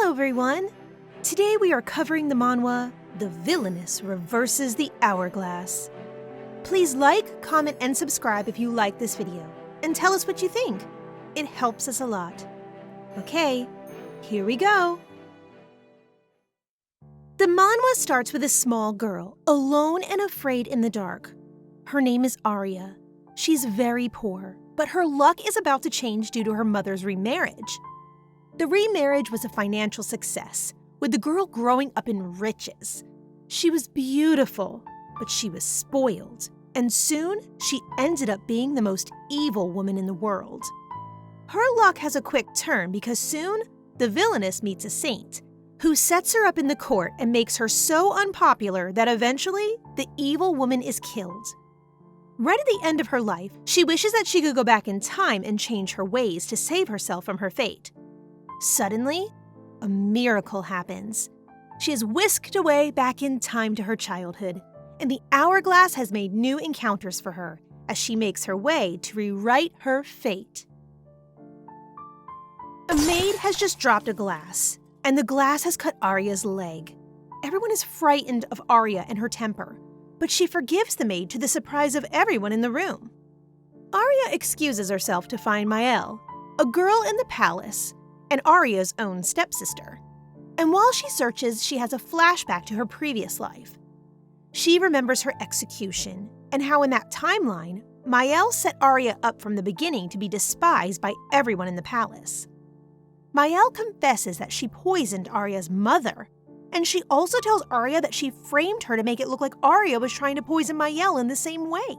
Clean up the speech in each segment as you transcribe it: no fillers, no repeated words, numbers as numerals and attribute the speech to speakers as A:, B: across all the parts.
A: Hello everyone! Today we are covering the manhwa, The Villainess Reverses the Hourglass. Please like, comment, and subscribe if you like this video, and tell us what you think. It helps us a lot. Okay, here we go! The manhwa starts with a small girl, alone and afraid in the dark. Her name is Aria. She's very poor, but her luck is about to change due to her mother's remarriage. The remarriage was a financial success, with the girl growing up in riches. She was beautiful, but she was spoiled, and soon she ended up being the most evil woman in the world. Her luck has a quick turn because soon the villainess meets a saint, who sets her up in the court and makes her so unpopular that eventually the evil woman is killed. Right at the end of her life, she wishes that she could go back in time and change her ways to save herself from her fate. Suddenly, a miracle happens. She is whisked away back in time to her childhood, and the hourglass has made new encounters for her as she makes her way to rewrite her fate. A maid has just dropped a glass, and the glass has cut Aria's leg. Everyone is frightened of Aria and her temper, but she forgives the maid to the surprise of everyone in the room. Aria excuses herself to find Mael, a girl in the palace, and Aria's own stepsister. And while she searches, she has a flashback to her previous life. She remembers her execution and how in that timeline, Mael set Aria up from the beginning to be despised by everyone in the palace. Mael confesses that she poisoned Aria's mother, and she also tells Aria that she framed her to make it look like Aria was trying to poison Mael in the same way.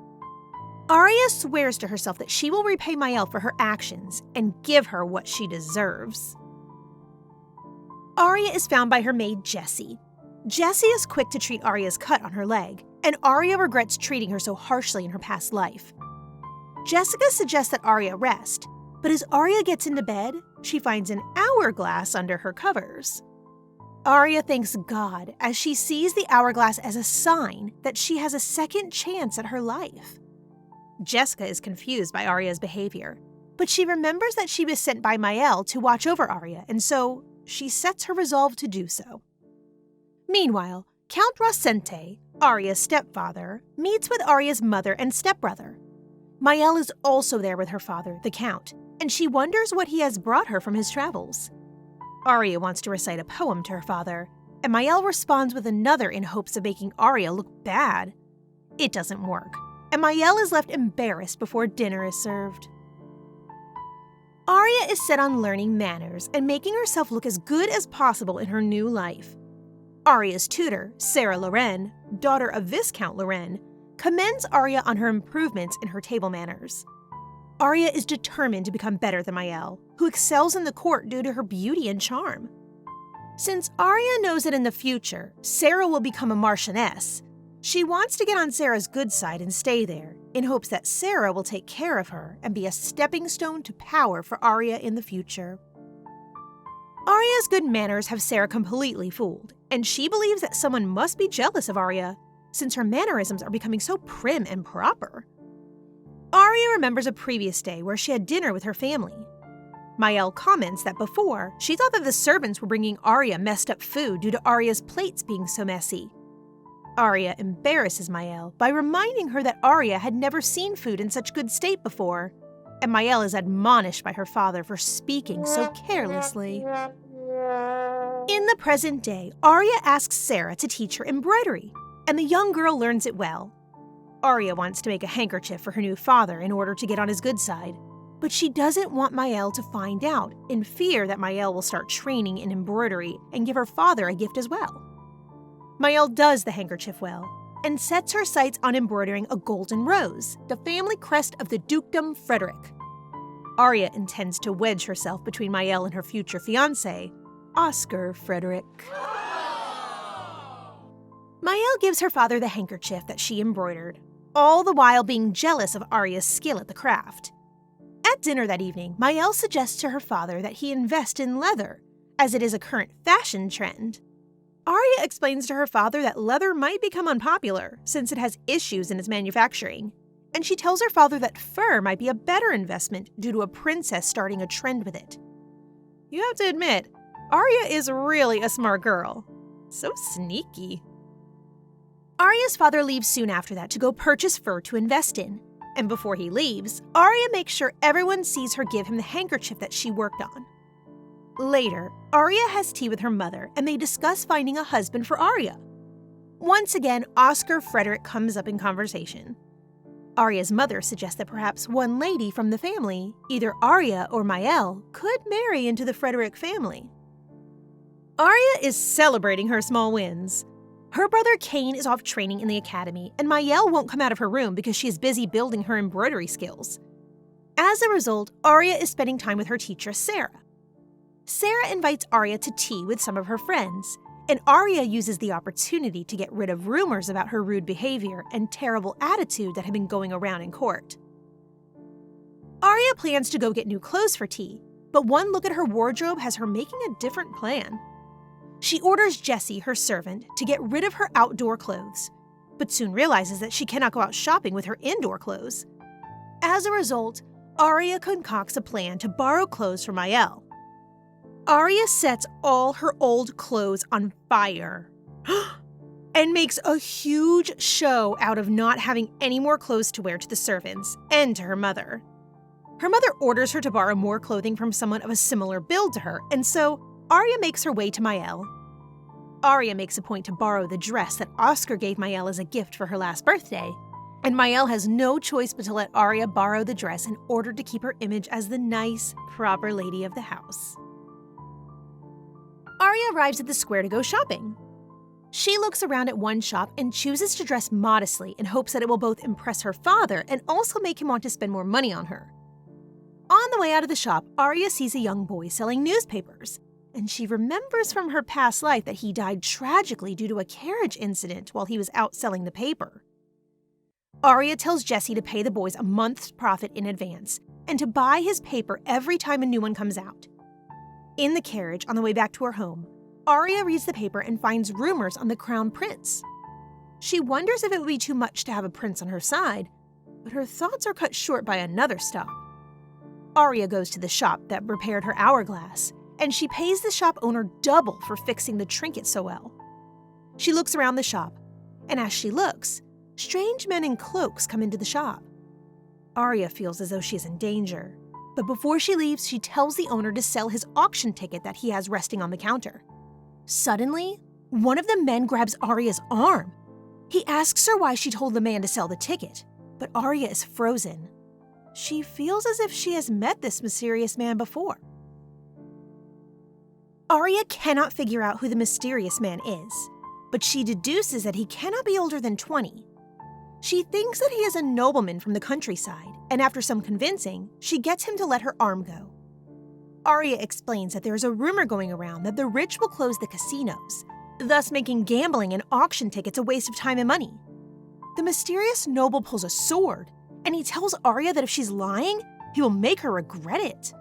A: Aria swears to herself that she will repay Mael for her actions and give her what she deserves. Aria is found by her maid Jessie. Jessie is quick to treat Aria's cut on her leg, and Aria regrets treating her so harshly in her past life. Jessica suggests that Aria rest, but as Aria gets into bed, she finds an hourglass under her covers. Aria thanks God as she sees the hourglass as a sign that she has a second chance at her life. Jessica is confused by Aria's behavior, but she remembers that she was sent by Mael to watch over Aria, and so she sets her resolve to do so. Meanwhile, Count Rosente, Aria's stepfather, meets with Aria's mother and stepbrother. Mael is also there with her father, the Count, and she wonders what he has brought her from his travels. Aria wants to recite a poem to her father, and Mael responds with another in hopes of making Aria look bad. It doesn't work, and Mael is left embarrassed before dinner is served. Aria is set on learning manners and making herself look as good as possible in her new life. Aria's tutor, Sarah Loren, daughter of Viscount Loren, commends Aria on her improvements in her table manners. Aria is determined to become better than Mael, who excels in the court due to her beauty and charm. Since Aria knows that in the future, Sarah will become a Marchioness, she wants to get on Sarah's good side and stay there, in hopes that Sarah will take care of her and be a stepping stone to power for Aria in the future. Aria's good manners have Sarah completely fooled, and she believes that someone must be jealous of Aria, since her mannerisms are becoming so prim and proper. Aria remembers a previous day where she had dinner with her family. Mael comments that before, she thought that the servants were bringing Aria messed up food due to Aria's plates being so messy. Aria embarrasses Mael by reminding her that Aria had never seen food in such good state before, and Mael is admonished by her father for speaking so carelessly. In the present day, Aria asks Sarah to teach her embroidery, and the young girl learns it well. Aria wants to make a handkerchief for her new father in order to get on his good side, but she doesn't want Mael to find out, in fear that Mael will start training in embroidery and give her father a gift as well. Mael does the handkerchief well, and sets her sights on embroidering a golden rose, the family crest of the Dukedom Frederick. Aria intends to wedge herself between Mael and her future fiancé, Oscar Frederick. Mael gives her father the handkerchief that she embroidered, all the while being jealous of Aria's skill at the craft. At dinner that evening, Mael suggests to her father that he invest in leather, as it is a current fashion trend. Aria explains to her father that leather might become unpopular since it has issues in its manufacturing, and she tells her father that fur might be a better investment due to a princess starting a trend with it. You have to admit, Aria is really a smart girl. So sneaky. Aria's father leaves soon after that to go purchase fur to invest in. And before he leaves, Aria makes sure everyone sees her give him the handkerchief that she worked on. Later, Aria has tea with her mother and they discuss finding a husband for Aria. Once again, Oscar Frederick comes up in conversation. Aria's mother suggests that perhaps one lady from the family, either Aria or Mael, could marry into the Frederick family. Aria is celebrating her small wins. Her brother Kane is off training in the academy, and Mael won't come out of her room because she is busy building her embroidery skills. As a result, Aria is spending time with her teacher, Sarah. Sarah invites Aria to tea with some of her friends, and Aria uses the opportunity to get rid of rumors about her rude behavior and terrible attitude that had been going around in court. Aria plans to go get new clothes for tea, but one look at her wardrobe has her making a different plan. She orders Jessie, her servant, to get rid of her outdoor clothes, but soon realizes that she cannot go out shopping with her indoor clothes. As a result, Aria concocts a plan to borrow clothes from Mael. Aria sets all her old clothes on fire and makes a huge show out of not having any more clothes to wear to the servants and to her mother. Her mother orders her to borrow more clothing from someone of a similar build to her, and so Aria makes her way to Mael. Aria makes a point to borrow the dress that Oscar gave Mael as a gift for her last birthday, and Mael has no choice but to let Aria borrow the dress in order to keep her image as the nice, proper lady of the house. Aria arrives at the square to go shopping. She looks around at one shop and chooses to dress modestly in hopes that it will both impress her father and also make him want to spend more money on her. On the way out of the shop, Aria sees a young boy selling newspapers, and she remembers from her past life that he died tragically due to a carriage incident while he was out selling the paper. Aria tells Jessie to pay the boys a month's profit in advance and to buy his paper every time a new one comes out. In the carriage, on the way back to her home, Aria reads the paper and finds rumors on the crown prince. She wonders if it would be too much to have a prince on her side, but her thoughts are cut short by another stop. Aria goes to the shop that repaired her hourglass, and she pays the shop owner double for fixing the trinket so well. She looks around the shop, and as she looks, strange men in cloaks come into the shop. Aria feels as though she is in danger, but before she leaves, she tells the owner to sell his auction ticket that he has resting on the counter. Suddenly, one of the men grabs Aria's arm. He asks her why she told the man to sell the ticket, but Aria is frozen. She feels as if she has met this mysterious man before. Aria cannot figure out who the mysterious man is, but she deduces that he cannot be older than 20. She thinks that he is a nobleman from the countryside, and after some convincing, she gets him to let her arm go. Aria explains that there is a rumor going around that the rich will close the casinos, thus making gambling and auction tickets a waste of time and money. The mysterious noble pulls a sword, and he tells Aria that if she's lying, he will make her regret it.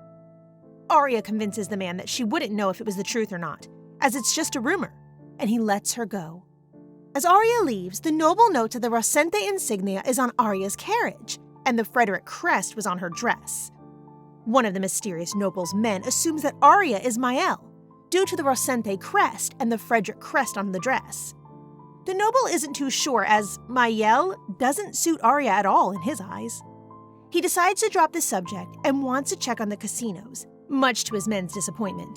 A: Aria convinces the man that she wouldn't know if it was the truth or not, as it's just a rumor, and he lets her go. As Aria leaves, the noble note that the Rosente insignia is on Aria's carriage, and the Frederick crest was on her dress. One of the mysterious noble's men assumes that Aria is Mael, due to the Rosente crest and the Frederick crest on the dress. The noble isn't too sure, as Mael doesn't suit Aria at all in his eyes. He decides to drop the subject and wants to check on the casinos, much to his men's disappointment.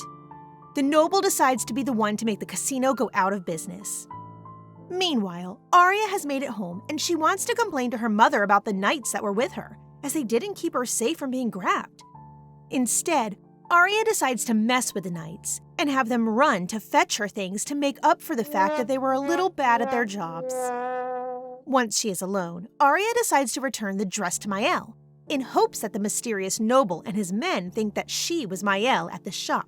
A: The noble decides to be the one to make the casino go out of business. Meanwhile, Aria has made it home and she wants to complain to her mother about the knights that were with her, as they didn't keep her safe from being grabbed. Instead, Aria decides to mess with the knights and have them run to fetch her things to make up for the fact that they were a little bad at their jobs. Once she is alone, Aria decides to return the dress to Mael, in hopes that the mysterious noble and his men think that she was Mael at the shop.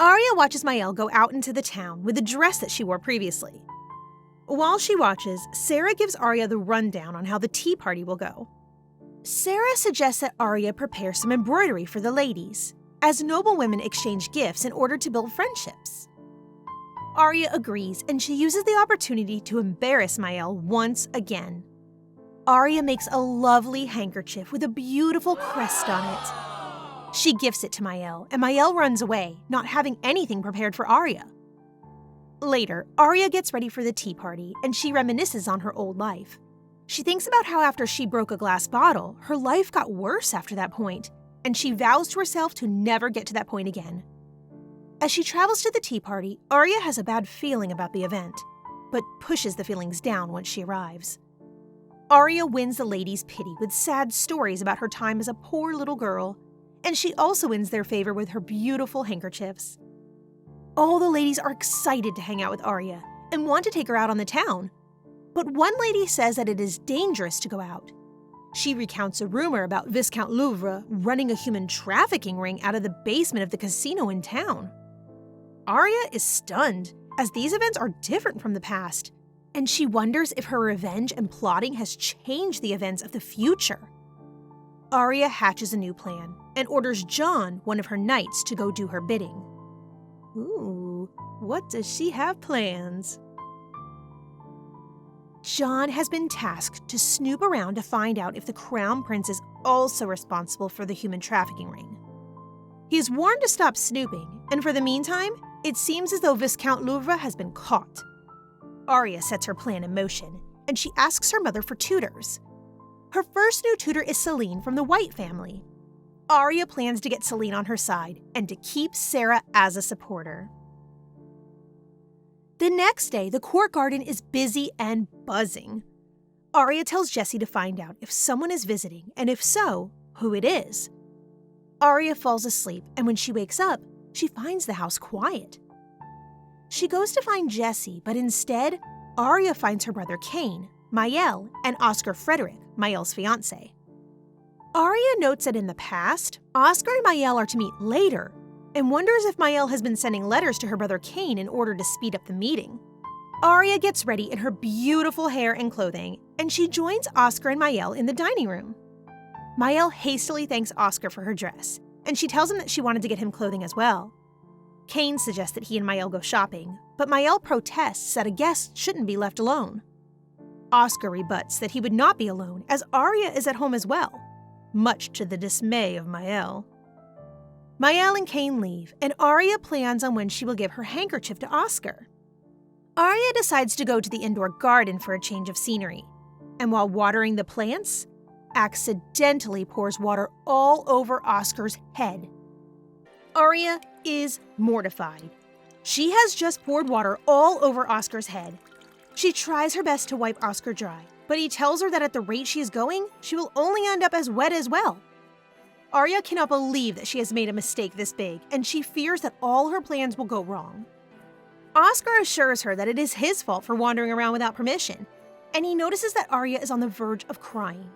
A: Aria watches Mael go out into the town with the dress that she wore previously. While she watches, Sarah gives Aria the rundown on how the tea party will go. Sarah suggests that Aria prepare some embroidery for the ladies, as noble women exchange gifts in order to build friendships. Aria agrees, and she uses the opportunity to embarrass Mael once again. Aria makes a lovely handkerchief with a beautiful crest on it. She gifts it to Mael, and Mael runs away, not having anything prepared for Aria. Later, Aria gets ready for the tea party, and she reminisces on her old life. She thinks about how after she broke a glass bottle, her life got worse after that point, and she vows to herself to never get to that point again. As she travels to the tea party, Aria has a bad feeling about the event, but pushes the feelings down once she arrives. Aria wins the ladies' pity with sad stories about her time as a poor little girl, and she also wins their favor with her beautiful handkerchiefs. All the ladies are excited to hang out with Aria and want to take her out on the town, but one lady says that it is dangerous to go out. She recounts a rumor about Viscount Louvre running a human trafficking ring out of the basement of the casino in town. Aria is stunned, as these events are different from the past, and she wonders if her revenge and plotting has changed the events of the future. Aria hatches a new plan and orders John, one of her knights, to go do her bidding. Ooh, what does she have plans? John has been tasked to snoop around to find out if the Crown Prince is also responsible for the human trafficking ring. He is warned to stop snooping, and for the meantime, it seems as though Viscount Louvre has been caught. Aria sets her plan in motion, and she asks her mother for tutors. Her first new tutor is Celine from the White family. Aria plans to get Celine on her side and to keep Sarah as a supporter. The next day, the court garden is busy and buzzing. Aria tells Jessie to find out if someone is visiting, and if so, who it is. Aria falls asleep, and when she wakes up, she finds the house quiet. She goes to find Jessie, but instead, Aria finds her brother Kane, Mael, and Oscar Frederick, Mael's fiancé. Aria notes that in the past, Oscar and Mael are to meet later, and wonders if Mael has been sending letters to her brother Kane in order to speed up the meeting. Aria gets ready in her beautiful hair and clothing, and she joins Oscar and Mael in the dining room. Mael hastily thanks Oscar for her dress, and she tells him that she wanted to get him clothing as well. Kane suggests that he and Mael go shopping, but Mael protests that a guest shouldn't be left alone. Oscar rebuts that he would not be alone, as Aria is at home as well, much to the dismay of Mael. Mael and Kane leave, and Aria plans on when she will give her handkerchief to Oscar. Aria decides to go to the indoor garden for a change of scenery, and while watering the plants, accidentally pours water all over Oscar's head. Aria is mortified. She has just poured water all over Oscar's head. She tries her best to wipe Oscar dry, but he tells her that at the rate she is going, she will only end up as wet as well. Aria cannot believe that she has made a mistake this big, and she fears that all her plans will go wrong. Oscar assures her that it is his fault for wandering around without permission, and he notices that Aria is on the verge of crying.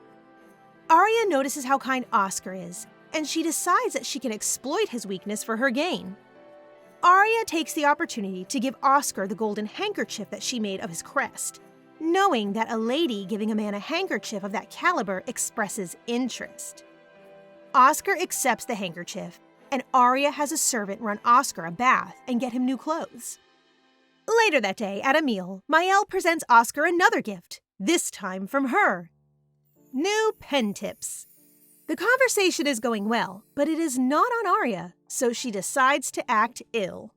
A: Aria notices how kind Oscar is, and she decides that she can exploit his weakness for her gain. Aria takes the opportunity to give Oscar the golden handkerchief that she made of his crest, knowing that a lady giving a man a handkerchief of that caliber expresses interest. Oscar accepts the handkerchief, and Aria has a servant run Oscar a bath and get him new clothes. Later that day, at a meal, Mael presents Oscar another gift, this time from her. New pen tips. The conversation is going well, but it is not on Aria, so she decides to act ill.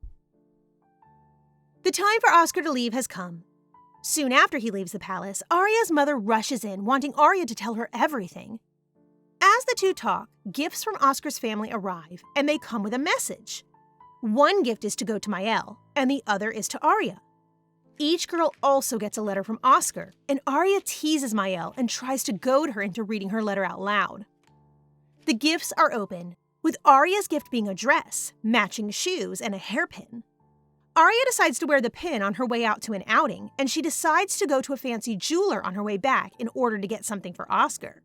A: The time for Oscar to leave has come. Soon after he leaves the palace, Aria's mother rushes in, wanting Aria to tell her everything. As the two talk, gifts from Oscar's family arrive, and they come with a message. One gift is to go to Mael, and the other is to Aria. Each girl also gets a letter from Oscar, and Aria teases Mael and tries to goad her into reading her letter out loud. The gifts are open, with Aria's gift being a dress, matching shoes, and a hairpin. Aria decides to wear the pin on her way out to an outing, and she decides to go to a fancy jeweler on her way back in order to get something for Oscar.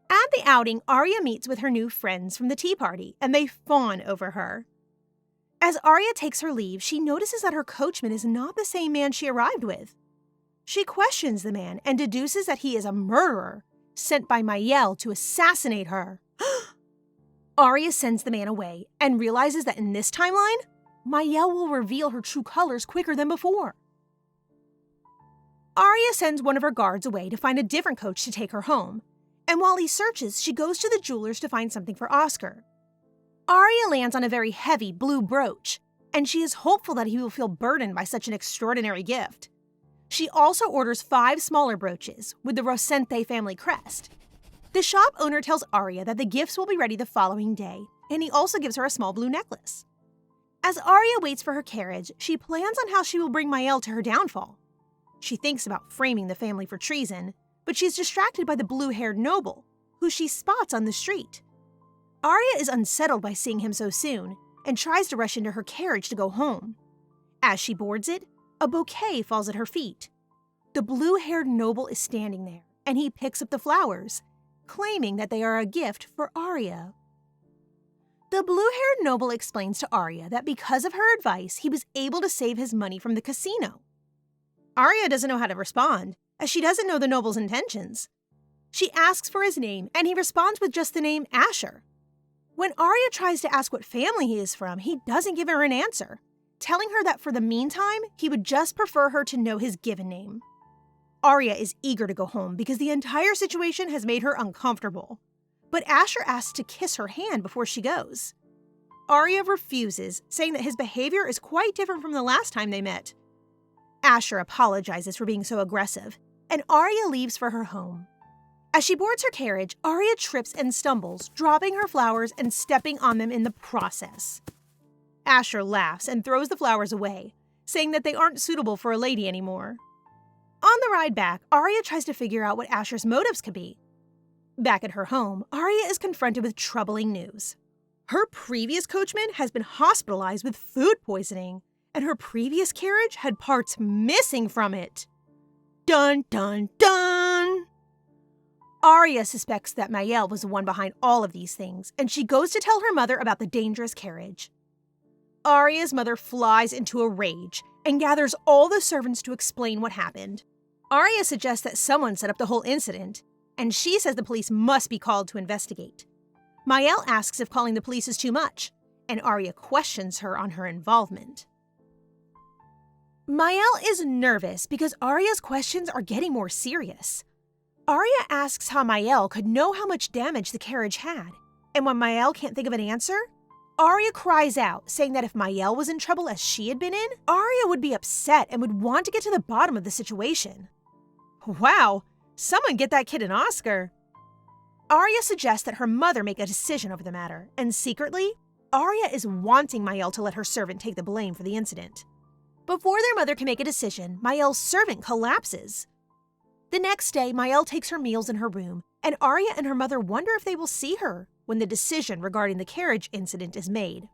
A: At the outing, Aria meets with her new friends from the tea party, and they fawn over her. As Aria takes her leave, she notices that her coachman is not the same man she arrived with. She questions the man and deduces that he is a murderer, sent by Mael to assassinate her. Aria sends the man away and realizes that in this timeline, Mael will reveal her true colors quicker than before. Aria sends one of her guards away to find a different coach to take her home, and while he searches, she goes to the jeweler's to find something for Oscar. Aria lands on a very heavy blue brooch, and she is hopeful that he will feel burdened by such an extraordinary gift. She also orders 5 smaller brooches with the Rosente family crest. The shop owner tells Aria that the gifts will be ready the following day, and he also gives her a small blue necklace. As Aria waits for her carriage, she plans on how she will bring Mael to her downfall. She thinks about framing the family for treason, but she's distracted by the blue-haired noble, who she spots on the street. Aria is unsettled by seeing him so soon, and tries to rush into her carriage to go home. As she boards it, a bouquet falls at her feet. The blue-haired noble is standing there, and he picks up the flowers, claiming that they are a gift for Aria. The blue-haired noble explains to Aria that because of her advice, he was able to save his money from the casino. Aria doesn't know how to respond, as she doesn't know the noble's intentions. She asks for his name, and he responds with just the name Asher. When Aria tries to ask what family he is from, he doesn't give her an answer, telling her that for the meantime, he would just prefer her to know his given name. Aria is eager to go home because the entire situation has made her uncomfortable, but Asher asks to kiss her hand before she goes. Aria refuses, saying that his behavior is quite different from the last time they met. Asher apologizes for being so aggressive, and Aria leaves for her home. As she boards her carriage, Aria trips and stumbles, dropping her flowers and stepping on them in the process. Asher laughs and throws the flowers away, saying that they aren't suitable for a lady anymore. On the ride back, Aria tries to figure out what Asher's motives could be. Back at her home, Aria is confronted with troubling news. Her previous coachman has been hospitalized with food poisoning, and her previous carriage had parts missing from it. Dun dun dun! Aria suspects that Mael was the one behind all of these things, and she goes to tell her mother about the dangerous carriage. Aria's mother flies into a rage and gathers all the servants to explain what happened. Aria suggests that someone set up the whole incident, and she says the police must be called to investigate. Mael asks if calling the police is too much, and Aria questions her on her involvement. Mael is nervous because Aria's questions are getting more serious. Aria asks how Mael could know how much damage the carriage had, and when Mael can't think of an answer, Aria cries out, saying that if Mael was in trouble as she had been in, Aria would be upset and would want to get to the bottom of the situation. Wow, someone get that kid an Oscar! Aria suggests that her mother make a decision over the matter, and secretly, Aria is wanting Mael to let her servant take the blame for the incident. Before their mother can make a decision, Mael's servant collapses. The next day, Mael takes her meals in her room, and Aria and her mother wonder if they will see her when the decision regarding the carriage incident is made.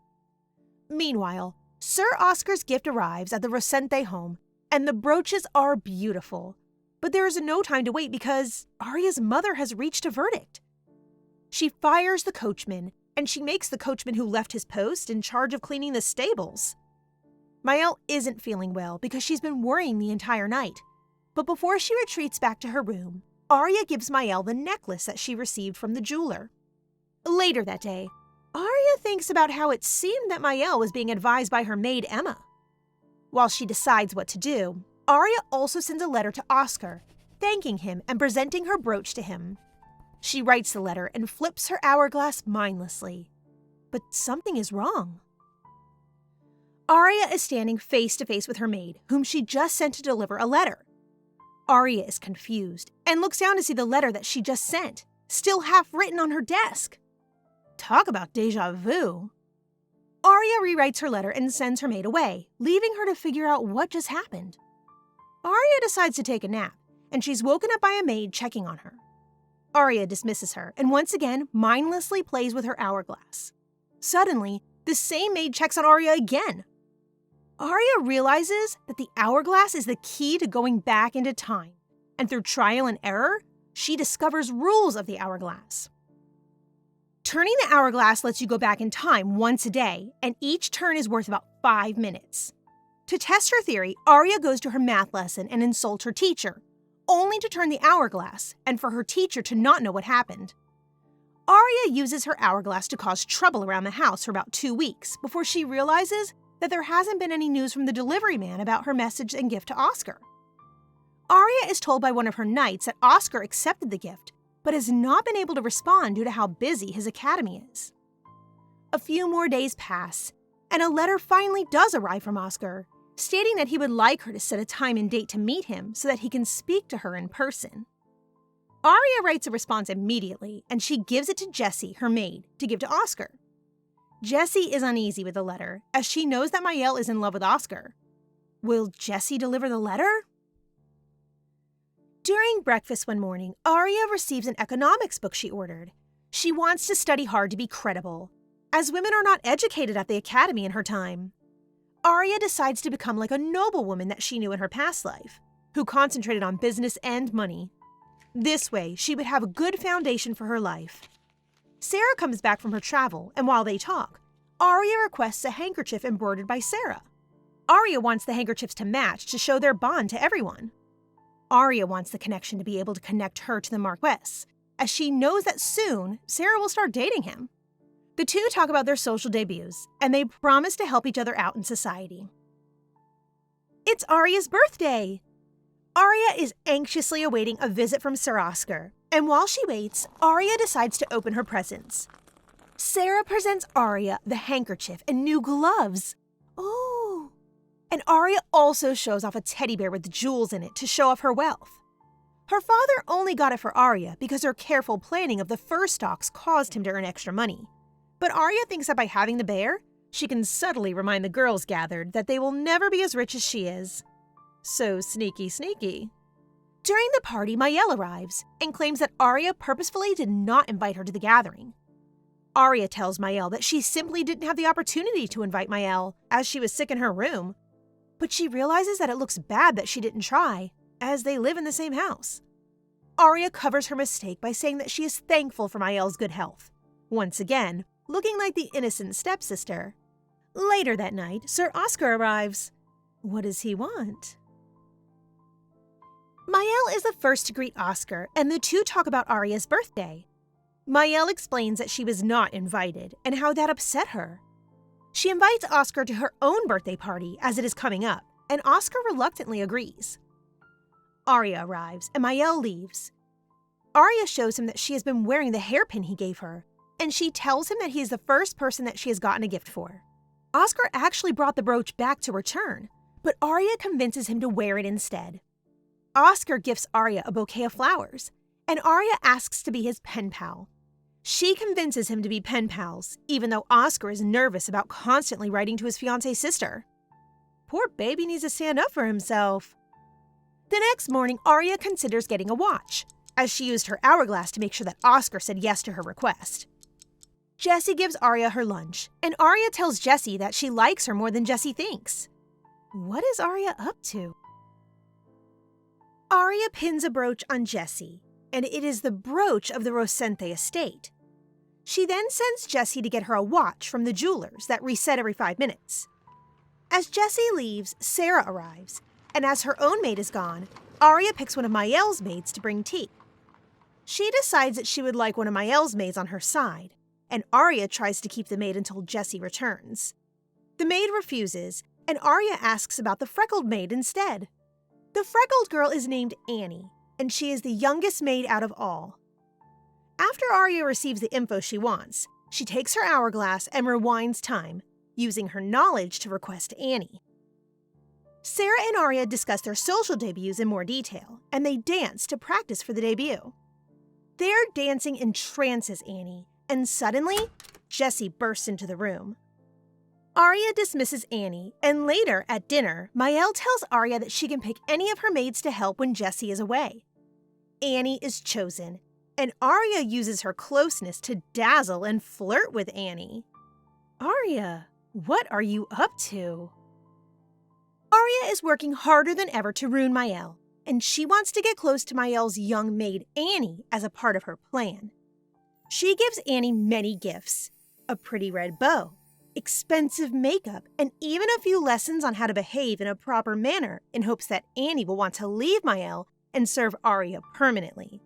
A: Meanwhile, Sir Oscar's gift arrives at the Rosente home, and the brooches are beautiful. But there is no time to wait because Aria's mother has reached a verdict. She fires the coachman, and she makes the coachman who left his post in charge of cleaning the stables. Mael isn't feeling well because she's been worrying the entire night. But before she retreats back to her room, Aria gives Mael the necklace that she received from the jeweler. Later that day, Aria thinks about how it seemed that Mael was being advised by her maid Emma. While she decides what to do, Aria also sends a letter to Oscar, thanking him and presenting her brooch to him. She writes the letter and flips her hourglass mindlessly. But something is wrong. Aria is standing face to face with her maid, whom she just sent to deliver a letter. Aria is confused and looks down to see the letter that she just sent, still half written on her desk. Talk about déjà vu. Aria rewrites her letter and sends her maid away, leaving her to figure out what just happened. Aria decides to take a nap, and she's woken up by a maid checking on her. Aria dismisses her and once again mindlessly plays with her hourglass. Suddenly, the same maid checks on Aria again. Aria realizes that the hourglass is the key to going back into time, and through trial and error, she discovers rules of the hourglass. Turning the hourglass lets you go back in time once a day, and each turn is worth about 5 minutes. To test her theory, Aria goes to her math lesson and insults her teacher, only to turn the hourglass and for her teacher to not know what happened. Aria uses her hourglass to cause trouble around the house for about 2 weeks before she realizes that there hasn't been any news from the delivery man about her message and gift to Oscar. Aria is told by one of her knights that Oscar accepted the gift, but has not been able to respond due to how busy his academy is. A few more days pass, and a letter finally does arrive from Oscar, stating that he would like her to set a time and date to meet him so that he can speak to her in person. Aria writes a response immediately, and she gives it to Jessie, her maid, to give to Oscar. Jessie is uneasy with the letter, as she knows that Mael is in love with Oscar. Will Jessie deliver the letter? During breakfast one morning, Aria receives an economics book she ordered. She wants to study hard to be credible, as women are not educated at the academy in her time. Aria decides to become like a noblewoman that she knew in her past life, who concentrated on business and money. This way, she would have a good foundation for her life. Sarah comes back from her travel, and while they talk, Aria requests a handkerchief embroidered by Sarah. Aria wants the handkerchiefs to match to show their bond to everyone. Aria wants the connection to be able to connect her to the Marquess, as she knows that soon Sarah will start dating him. The two talk about their social debuts, and they promise to help each other out in society. It's Aria's birthday! Aria is anxiously awaiting a visit from Sir Oscar, and while she waits, Aria decides to open her presents. Sarah presents Aria the handkerchief and new gloves. Oh! And Aria also shows off a teddy bear with jewels in it to show off her wealth. Her father only got it for Aria because her careful planning of the fur stocks caused him to earn extra money. But Aria thinks that by having the bear, she can subtly remind the girls gathered that they will never be as rich as she is. So sneaky, sneaky. During the party, Mael arrives and claims that Aria purposefully did not invite her to the gathering. Aria tells Mael that she simply didn't have the opportunity to invite Mael, as she was sick in her room. But she realizes that it looks bad that she didn't try, as they live in the same house. Aria covers her mistake by saying that she is thankful for Mael's good health, once again, looking like the innocent stepsister. Later that night, Sir Oscar arrives. What does he want? Mael is the first to greet Oscar, and the two talk about Aria's birthday. Mael explains that she was not invited, and how that upset her. She invites Oscar to her own birthday party, as it is coming up, and Oscar reluctantly agrees. Aria arrives, and Mael leaves. Aria shows him that she has been wearing the hairpin he gave her, and she tells him that he is the first person that she has gotten a gift for. Oscar actually brought the brooch back to return, but Aria convinces him to wear it instead. Oscar gifts Aria a bouquet of flowers, and Aria asks to be his pen pal. She convinces him to be pen pals, even though Oscar is nervous about constantly writing to his fiancée's sister. Poor baby needs to stand up for himself. The next morning, Aria considers getting a watch, as she used her hourglass to make sure that Oscar said yes to her request. Jessie gives Aria her lunch, and Aria tells Jessie that she likes her more than Jessie thinks. What is Aria up to? Aria pins a brooch on Jessie, and it is the brooch of the Rosente estate. She then sends Jessie to get her a watch from the jewelers that reset every 5 minutes. As Jessie leaves, Sarah arrives, and as her own maid is gone, Aria picks one of Mael's maids to bring tea. She decides that she would like one of Mael's maids on her side, and Aria tries to keep the maid until Jessie returns. The maid refuses, and Aria asks about the freckled maid instead. The freckled girl is named Annie, and she is the youngest maid out of all. After Aria receives the info she wants, she takes her hourglass and rewinds time, using her knowledge to request Annie. Sarah and Aria discuss their social debuts in more detail, and they dance to practice for the debut. Their dancing entrances Annie, and suddenly, Jessie bursts into the room. Aria dismisses Annie, and later, at dinner, Mael tells Aria that she can pick any of her maids to help when Jessie is away. Annie is chosen, and Aria uses her closeness to dazzle and flirt with Annie. Aria, what are you up to? Aria is working harder than ever to ruin Mael, and she wants to get close to Mael's young maid Annie as a part of her plan. She gives Annie many gifts, a pretty red bow, expensive makeup, and even a few lessons on how to behave in a proper manner in hopes that Annie will want to leave Mael and serve Aria permanently.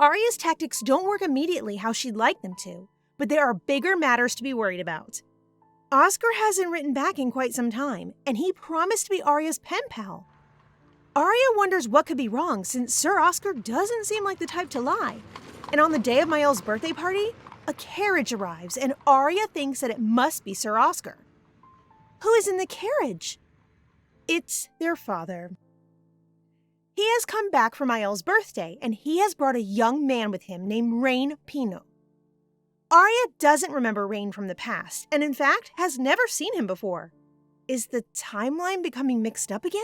A: Aria's tactics don't work immediately how she'd like them to, but there are bigger matters to be worried about. Oscar hasn't written back in quite some time, and he promised to be Aria's pen pal. Aria wonders what could be wrong since Sir Oscar doesn't seem like the type to lie. And on the day of Mael's birthday party, a carriage arrives and Aria thinks that it must be Sir Oscar. Who is in the carriage? It's their father. He has come back for Mael's birthday, and he has brought a young man with him named Rain Pino. Aria doesn't remember Rain from the past, and in fact has never seen him before. Is the timeline becoming mixed up again?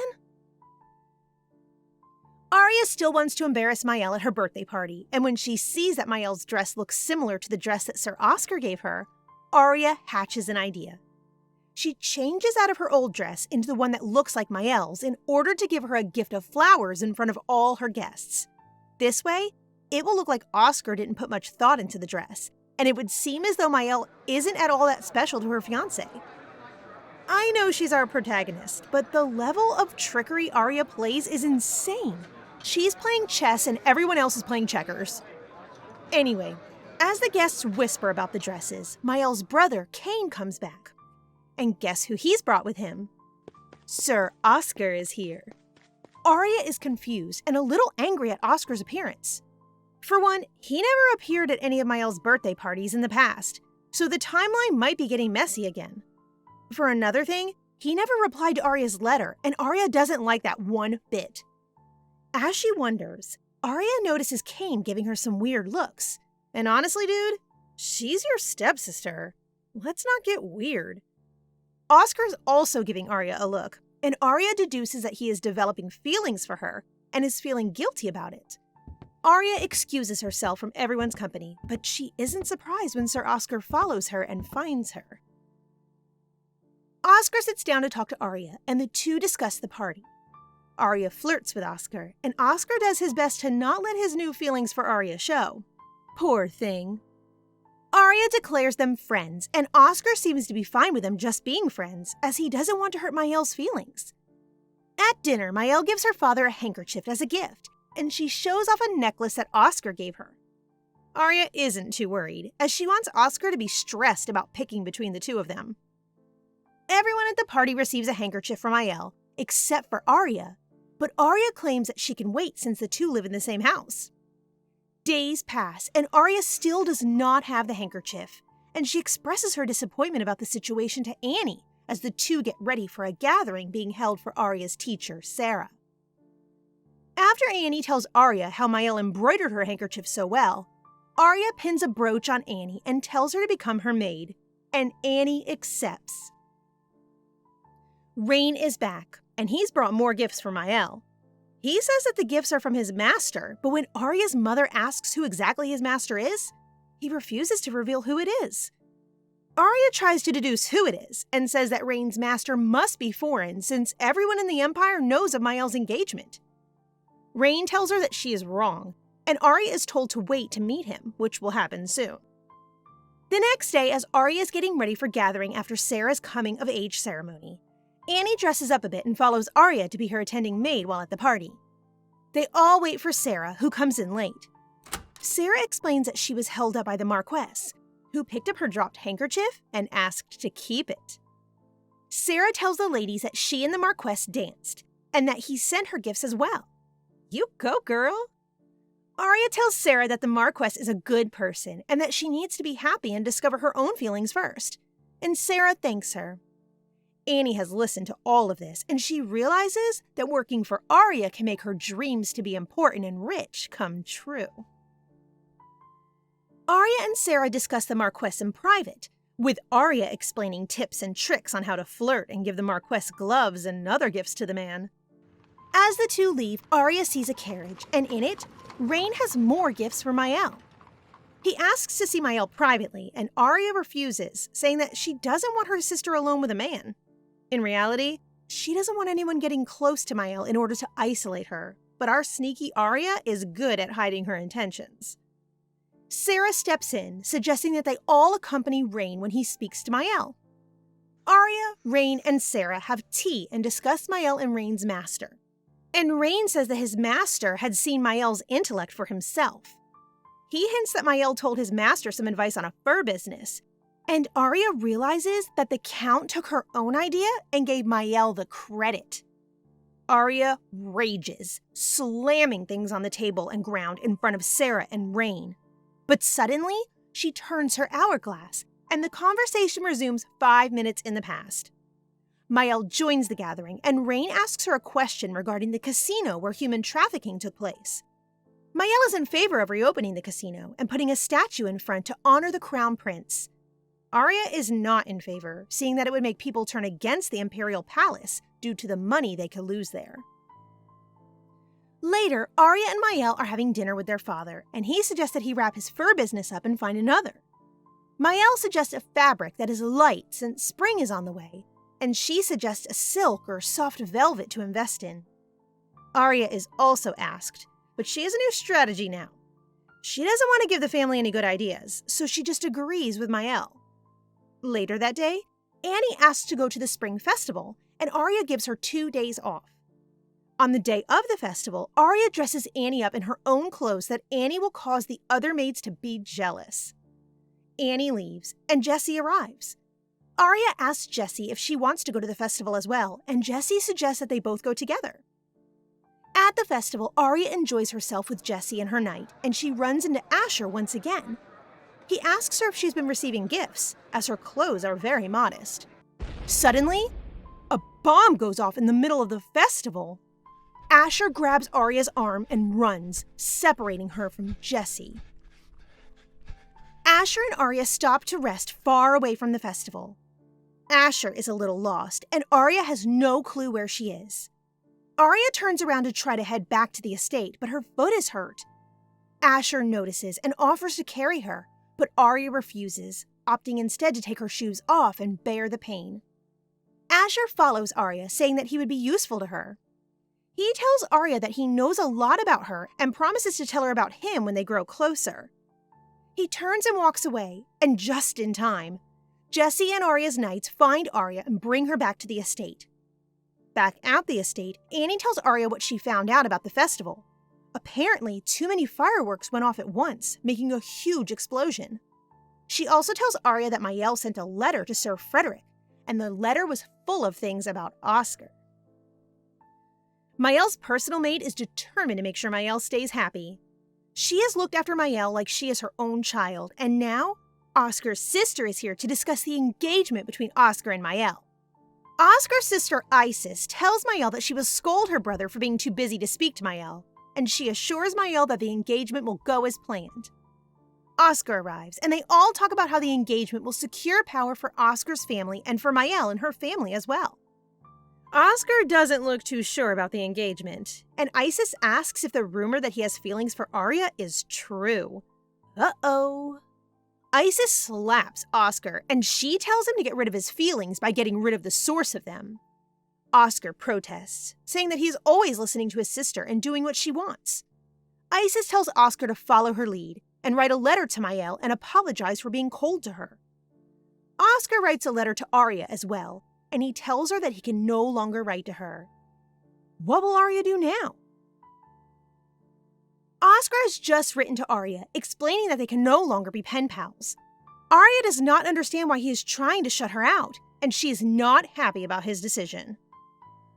A: Aria still wants to embarrass Mael at her birthday party, and when she sees that Mael's dress looks similar to the dress that Sir Oscar gave her, Aria hatches an idea. She changes out of her old dress into the one that looks like Mael's in order to give her a gift of flowers in front of all her guests. This way, it will look like Oscar didn't put much thought into the dress, and it would seem as though Mael isn't at all that special to her fiancé. I know she's our protagonist, but the level of trickery Aria plays is insane. She's playing chess and everyone else is playing checkers. Anyway, as the guests whisper about the dresses, Mael's brother, Kane, comes back. And guess who he's brought with him? Sir Oscar is here. Aria is confused and a little angry at Oscar's appearance. For one, he never appeared at any of Mael's birthday parties in the past, so the timeline might be getting messy again. For another thing, he never replied to Aria's letter, and Aria doesn't like that one bit. As she wonders, Aria notices Kane giving her some weird looks. And honestly, dude, she's your stepsister. Let's not get weird. Oscar's also giving Aria a look, and Aria deduces that he is developing feelings for her and is feeling guilty about it. Aria excuses herself from everyone's company, but she isn't surprised when Sir Oscar follows her and finds her. Oscar sits down to talk to Aria, and the two discuss the party. Aria flirts with Oscar, and Oscar does his best to not let his new feelings for Aria show. Poor thing. Aria declares them friends, and Oscar seems to be fine with them just being friends, as he doesn't want to hurt Mael's feelings. At dinner, Mael gives her father a handkerchief as a gift, and she shows off a necklace that Oscar gave her. Aria isn't too worried, as she wants Oscar to be stressed about picking between the two of them. Everyone at the party receives a handkerchief from Mael, except for Aria, but Aria claims that she can wait since the two live in the same house. Days pass, and Aria still does not have the handkerchief, and she expresses her disappointment about the situation to Annie as the two get ready for a gathering being held for Aria's teacher, Sarah. After Annie tells Aria how Mael embroidered her handkerchief so well, Aria pins a brooch on Annie and tells her to become her maid, and Annie accepts. Rain is back, and he's brought more gifts for Mael. He says that the gifts are from his master, but when Aria's mother asks who exactly his master is, he refuses to reveal who it is. Aria tries to deduce who it is and says that Rain's master must be foreign since everyone in the Empire knows of Mael's engagement. Rain tells her that she is wrong, and Aria is told to wait to meet him, which will happen soon. The next day, as Aria is getting ready for gathering after Sarah's coming-of-age ceremony, Annie dresses up a bit and follows Aria to be her attending maid while at the party. They all wait for Sarah, who comes in late. Sarah explains that she was held up by the Marquess, who picked up her dropped handkerchief and asked to keep it. Sarah tells the ladies that she and the Marquess danced, and that he sent her gifts as well. You go, girl! Aria tells Sarah that the Marquess is a good person, and that she needs to be happy and discover her own feelings first, and Sarah thanks her. Annie has listened to all of this, and she realizes that working for Aria can make her dreams to be important and rich come true. Aria and Sarah discuss the Marquess in private, with Aria explaining tips and tricks on how to flirt and give the Marquess gloves and other gifts to the man. As the two leave, Aria sees a carriage, and in it, Rain has more gifts for Mael. He asks to see Mael privately, and Aria refuses, saying that she doesn't want her sister alone with a man. In reality, she doesn't want anyone getting close to Mael in order to isolate her, but our sneaky Aria is good at hiding her intentions. Sarah steps in, suggesting that they all accompany Rain when he speaks to Mael. Aria, Rain, and Sarah have tea and discuss Mael and Rain's master. And Rain says that his master had seen Mael's intellect for himself. He hints that Mael told his master some advice on a fur business, and Aria realizes that the Count took her own idea and gave Mael the credit. Aria rages, slamming things on the table and ground in front of Sarah and Rain. But suddenly, she turns her hourglass, and the conversation resumes 5 minutes in the past. Mael joins the gathering, and Rain asks her a question regarding the casino where human trafficking took place. Mael is in favor of reopening the casino and putting a statue in front to honor the crown prince. Aria is not in favor, seeing that it would make people turn against the imperial palace due to the money they could lose there. Later, Aria and Mael are having dinner with their father, and he suggests that he wrap his fur business up and find another. Mael suggests a fabric that is light since spring is on the way, and she suggests a silk or soft velvet to invest in. Aria is also asked, but she has a new strategy now. She doesn't want to give the family any good ideas, so she just agrees with Mael. Later that day, Annie asks to go to the spring festival, and Aria gives her 2 days off. On the day of the festival, Aria dresses Annie up in her own clothes that Annie will cause the other maids to be jealous. Annie leaves, and Jessie arrives. Aria asks Jessie if she wants to go to the festival as well, and Jessie suggests that they both go together. At the festival, Aria enjoys herself with Jessie and her knight, and she runs into Asher once again. He asks her if she's been receiving gifts, as her clothes are very modest. Suddenly, a bomb goes off in the middle of the festival. Asher grabs Aria's arm and runs, separating her from Jessie. Asher and Aria stop to rest far away from the festival. Asher is a little lost, and Aria has no clue where she is. Aria turns around to try to head back to the estate, but her foot is hurt. Asher notices and offers to carry her, but Aria refuses, opting instead to take her shoes off and bear the pain. Asher follows Aria, saying that he would be useful to her. He tells Aria that he knows a lot about her and promises to tell her about him when they grow closer. He turns and walks away, and just in time, Jessie and Aria's knights find Aria and bring her back to the estate. Back at the estate, Annie tells Aria what she found out about the festival. Apparently, too many fireworks went off at once, making a huge explosion. She also tells Aria that Mael sent a letter to Sir Frederick, and the letter was full of things about Oscar. Mael's personal maid is determined to make sure Mael stays happy. She has looked after Mael like she is her own child, and now Oscar's sister is here to discuss the engagement between Oscar and Mael. Oscar's sister Isis tells Mael that she will scold her brother for being too busy to speak to Mael, and she assures Mael that the engagement will go as planned. Oscar arrives, and they all talk about how the engagement will secure power for Oscar's family and for Mael and her family as well. Oscar doesn't look too sure about the engagement, and Isis asks if the rumor that he has feelings for Aria is true. Uh-oh. Isis slaps Oscar, and she tells him to get rid of his feelings by getting rid of the source of them. Oscar protests, saying that he's always listening to his sister and doing what she wants. Isis tells Oscar to follow her lead and write a letter to Mael and apologize for being cold to her. Oscar writes a letter to Aria as well, and he tells her that he can no longer write to her. What will Aria do now? Oscar has just written to Aria, explaining that they can no longer be pen pals. Aria does not understand why he is trying to shut her out, and she is not happy about his decision.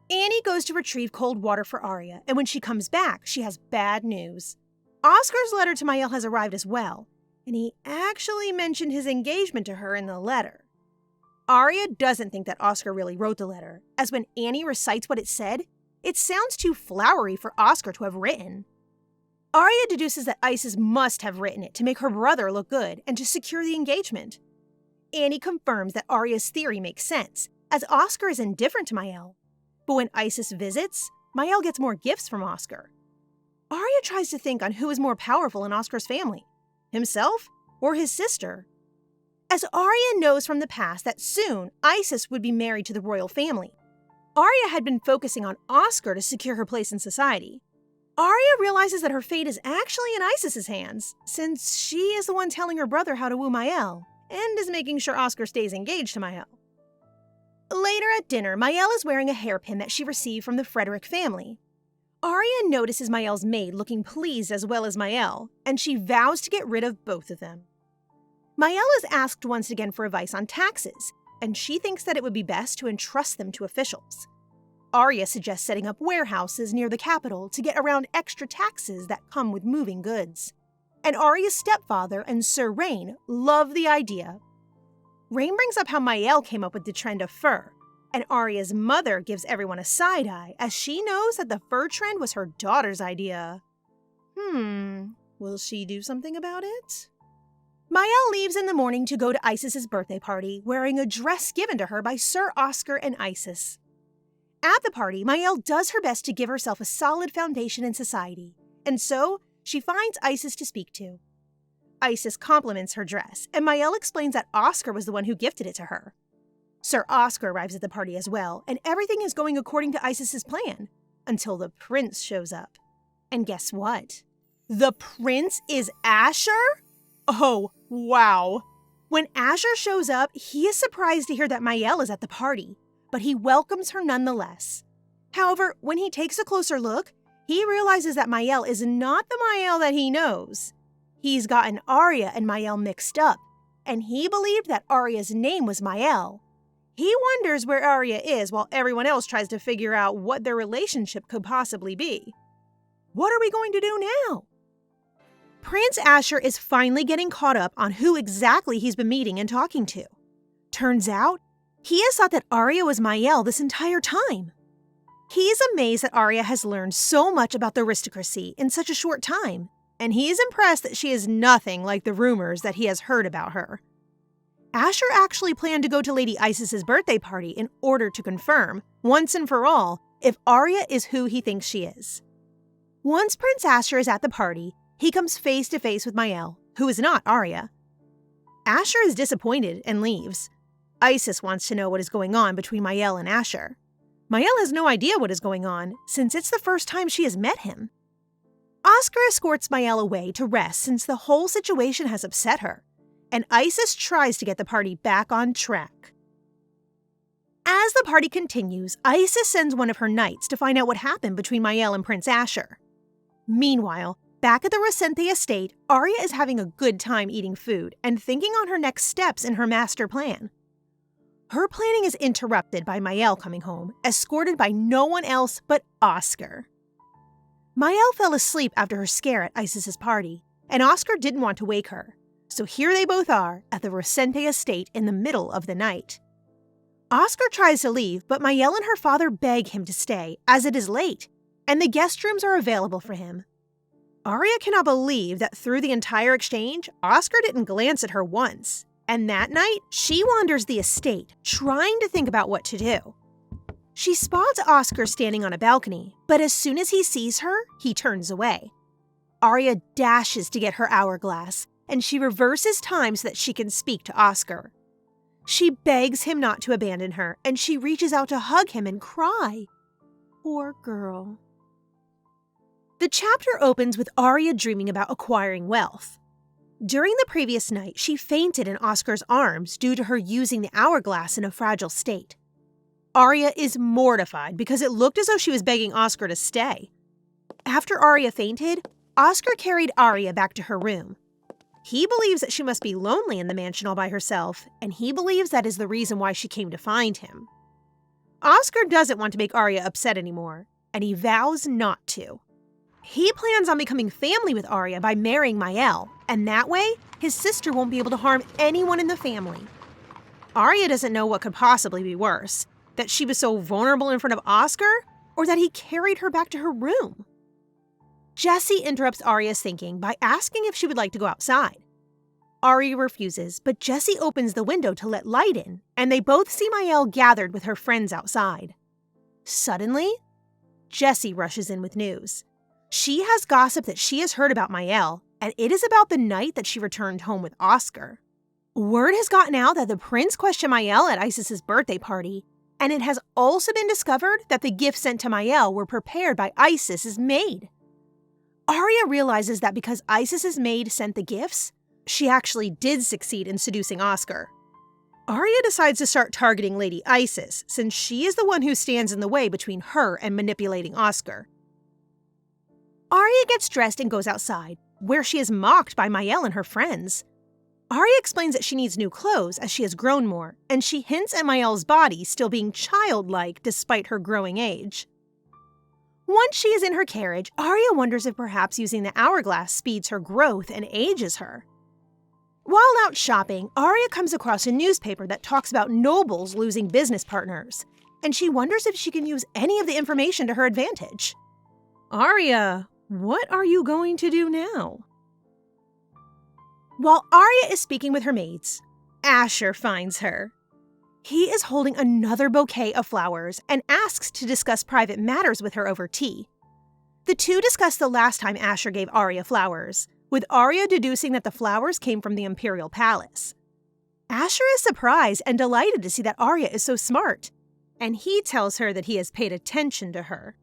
A: Annie goes to retrieve cold water for Aria, and when she comes back, she has bad news. Oscar's letter to Mael has arrived as well, and he actually mentioned his engagement to her in the letter. Aria doesn't think that Oscar really wrote the letter, as when Annie recites what it said, it sounds too flowery for Oscar to have written. Aria deduces that Isis must have written it to make her brother look good and to secure the engagement. Annie confirms that Aria's theory makes sense, as Oscar is indifferent to Mael. But when Isis visits, Mael gets more gifts from Oscar. Aria tries to think on who is more powerful in Oscar's family, himself or his sister. As Aria knows from the past that soon Isis would be married to the royal family, Aria had been focusing on Oscar to secure her place in society. Aria realizes that her fate is actually in Isis's hands, since she is the one telling her brother how to woo Mael, and is making sure Oscar stays engaged to Mael. Later at dinner, Mael is wearing a hairpin that she received from the Frederick family. Aria notices Mael's maid looking pleased as well as Mael, and she vows to get rid of both of them. Mael is asked once again for advice on taxes, and she thinks that it would be best to entrust them to officials. Aria suggests setting up warehouses near the capital to get around extra taxes that come with moving goods. and Aria's stepfather and Sir Rain love the idea. Rain brings up how Mael came up with the trend of fur, and Aria's mother gives everyone a side eye as she knows that the fur trend was her daughter's idea. Will she do something about it? Mael leaves in the morning to go to Isis's birthday party, wearing a dress given to her by Sir Oscar and Isis. At the party, Mael does her best to give herself a solid foundation in society, and so she finds Isis to speak to. Isis compliments her dress, and Mael explains that Oscar was the one who gifted it to her. Sir Oscar arrives at the party as well, and everything is going according to Isis's plan, until the prince shows up. And guess what? The prince is Asher? Oh, wow. When Asher shows up, he is surprised to hear that Mael is at the party, but he welcomes her nonetheless. However, when he takes a closer look, he realizes that Mael is not the Mael that he knows. He's gotten Aria and Mael mixed up, and he believed that Aria's name was Mael. He wonders where Aria is while everyone else tries to figure out what their relationship could possibly be. What are we going to do now? Prince Asher is finally getting caught up on who exactly he's been meeting and talking to. Turns out, he has thought that Aria was Mael this entire time. He is amazed that Aria has learned so much about the aristocracy in such a short time, and he is impressed that she is nothing like the rumors that he has heard about her. Asher actually planned to go to Lady Isis's birthday party in order to confirm, once and for all, if Aria is who he thinks she is. Once Prince Asher is at the party, he comes face to face with Mael, who is not Aria. Asher is disappointed and leaves. Isis wants to know what is going on between Mael and Asher. Mael has no idea what is going on, since it's the first time she has met him. Oscar escorts Mael away to rest since the whole situation has upset her, and Isis tries to get the party back on track. As the party continues, Isis sends one of her knights to find out what happened between Mael and Prince Asher. Meanwhile, back at the Rosente estate, Aria is having a good time eating food and thinking on her next steps in her master plan. Her planning is interrupted by Mael coming home, escorted by no one else but Oscar. Mael fell asleep after her scare at Isis's party, and Oscar didn't want to wake her. So here they both are at the Rosente estate in the middle of the night. Oscar tries to leave, but Mael and her father beg him to stay, as it is late, and the guest rooms are available for him. Aria cannot believe that through the entire exchange, Oscar didn't glance at her once, and that night, she wanders the estate, trying to think about what to do. She spots Oscar standing on a balcony, but as soon as he sees her, he turns away. Aria dashes to get her hourglass, and she reverses time so that she can speak to Oscar. She begs him not to abandon her, and she reaches out to hug him and cry. Poor girl. The chapter opens with Aria dreaming about acquiring wealth. During the previous night, she fainted in Oscar's arms due to her using the hourglass in a fragile state. Aria is mortified because it looked as though she was begging Oscar to stay. After Aria fainted, Oscar carried Aria back to her room. He believes that she must be lonely in the mansion all by herself, and he believes that is the reason why she came to find him. Oscar doesn't want to make Aria upset anymore, and he vows not to. He plans on becoming family with Aria by marrying Mael, and that way, his sister won't be able to harm anyone in the family. Aria doesn't know what could possibly be worse, that she was so vulnerable in front of Oscar, or that he carried her back to her room. Jessie interrupts Aria's thinking by asking if she would like to go outside. Aria refuses, but Jessie opens the window to let light in, and they both see Mael gathered with her friends outside. Suddenly, Jessie rushes in with news. She has gossip that she has heard about Mael, and it is about the night that she returned home with Oscar. Word has gotten out that the prince questioned Mael at Isis's birthday party, and it has also been discovered that the gifts sent to Mael were prepared by Isis's maid. Aria realizes that because Isis's maid sent the gifts, she actually did succeed in seducing Oscar. Aria decides to start targeting Lady Isis, since she is the one who stands in the way between her and manipulating Oscar. Aria gets dressed and goes outside, where she is mocked by Mael and her friends. Aria explains that she needs new clothes as she has grown more, and she hints at Mael's body still being childlike despite her growing age. Once she is in her carriage, Aria wonders if perhaps using the hourglass speeds her growth and ages her. While out shopping, Aria comes across a newspaper that talks about nobles losing business partners, and she wonders if she can use any of the information to her advantage. Aria, what are you going to do now? While Aria is speaking with her maids, Asher finds her. He is holding another bouquet of flowers and asks to discuss private matters with her over tea. The two discuss the last time Asher gave Aria flowers, with Aria deducing that the flowers came from the Imperial Palace. Asher is surprised and delighted to see that Aria is so smart, and he tells her that he has paid attention to her.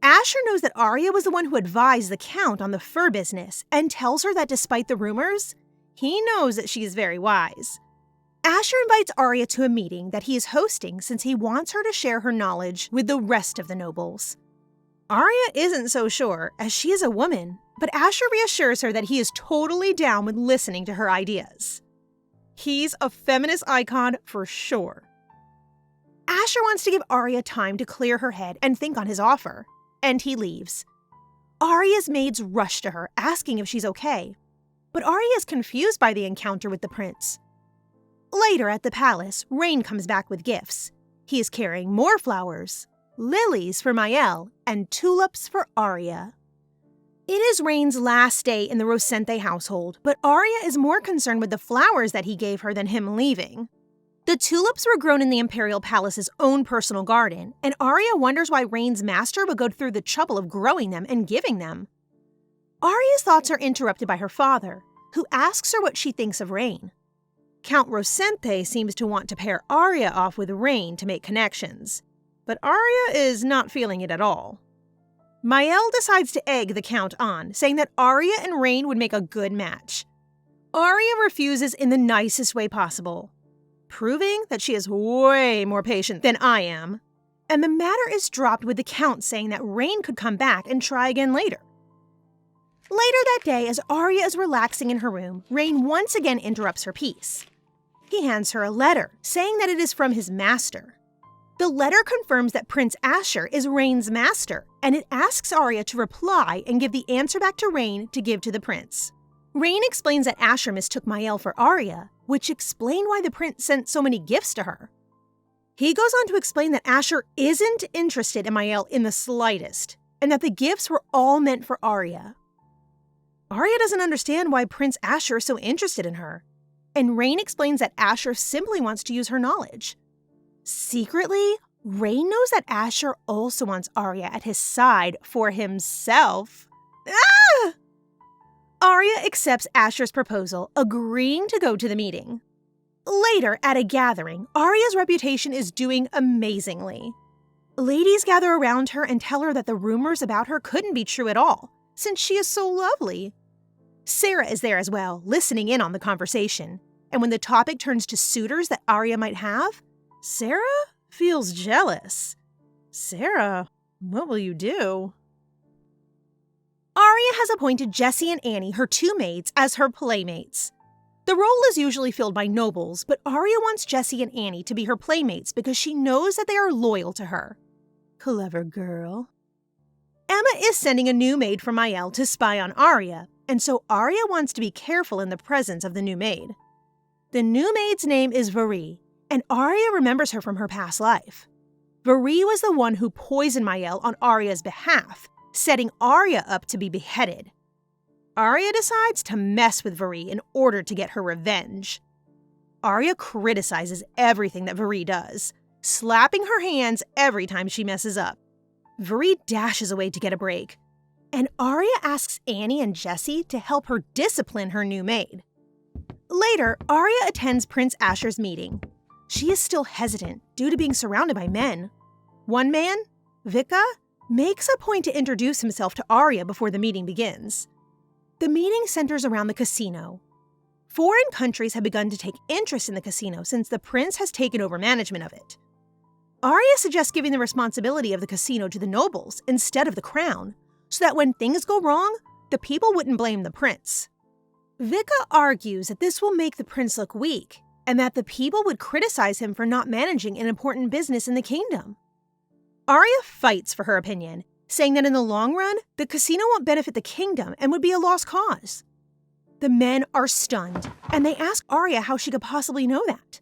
A: Asher knows that Aria was the one who advised the Count on the fur business and tells her that despite the rumors, he knows that she is very wise. Asher invites Aria to a meeting that he is hosting since he wants her to share her knowledge with the rest of the nobles. Aria isn't so sure, as she is a woman, but Asher reassures her that he is totally down with listening to her ideas. He's a feminist icon for sure. Asher wants to give Aria time to clear her head and think on his offer, and he leaves. Aria's maids rush to her, asking if she's okay, but Aria is confused by the encounter with the prince. Later at the palace, Rain comes back with gifts. He is carrying more flowers, lilies for Mael, and tulips for Aria. It is Rain's last day in the Rosente household, but Aria is more concerned with the flowers that he gave her than him leaving. The tulips were grown in the Imperial Palace's own personal garden, and Aria wonders why Rain's master would go through the trouble of growing them and giving them. Aria's thoughts are interrupted by her father, who asks her what she thinks of Rain. Count Rosente seems to want to pair Aria off with Rain to make connections, but Aria is not feeling it at all. Mael decides to egg the Count on, saying that Aria and Rain would make a good match. Aria refuses in the nicest way possible, proving that she is way more patient than I am, and the matter is dropped with the Count saying that Rain could come back and try again later. Later that day, as Aria is relaxing in her room, Rain once again interrupts her peace. He hands her a letter, saying that it is from his master. The letter confirms that Prince Asher is Rain's master, and it asks Aria to reply and give the answer back to Rain to give to the prince. Rain explains that Asher mistook Mael for Aria, which explained why the prince sent so many gifts to her. He goes on to explain that Asher isn't interested in Mael in the slightest, and that the gifts were all meant for Aria. Aria doesn't understand why Prince Asher is so interested in her, and Rain explains that Asher simply wants to use her knowledge. Secretly, Rain knows that Asher also wants Aria at his side for himself. Ah! Aria accepts Asher's proposal, agreeing to go to the meeting. Later, at a gathering, Aria's reputation is doing amazingly. Ladies gather around her and tell her that the rumors about her couldn't be true at all, since she is so lovely. Sarah is there as well, listening in on the conversation, and when the topic turns to suitors that Aria might have, Sarah feels jealous. Sarah, what will you do? Aria has appointed Jessie and Annie, her two maids, as her playmates. The role is usually filled by nobles, but Aria wants Jessie and Annie to be her playmates because she knows that they are loyal to her. Clever girl. Emma is sending a new maid from Mael to spy on Aria, and so Aria wants to be careful in the presence of the new maid. The new maid's name is Vari, and Aria remembers her from her past life. Vari was the one who poisoned Mael on Aria's behalf, setting Aria up to be beheaded. Aria decides to mess with Vari in order to get her revenge. Aria criticizes everything that Vari does, slapping her hands every time she messes up. Vari dashes away to get a break, and Aria asks Annie and Jessie to help her discipline her new maid. Later, Aria attends Prince Asher's meeting. She is still hesitant due to being surrounded by men. One man, Vika, makes a point to introduce himself to Aria before the meeting begins. The meeting centers around the casino. Foreign countries have begun to take interest in the casino since the prince has taken over management of it. Aria suggests giving the responsibility of the casino to the nobles instead of the crown, so that when things go wrong, the people wouldn't blame the prince. Vika argues that this will make the prince look weak, and that the people would criticize him for not managing an important business in the kingdom. Aria fights for her opinion, saying that in the long run, the casino won't benefit the kingdom and would be a lost cause. The men are stunned, and they ask Aria how she could possibly know that.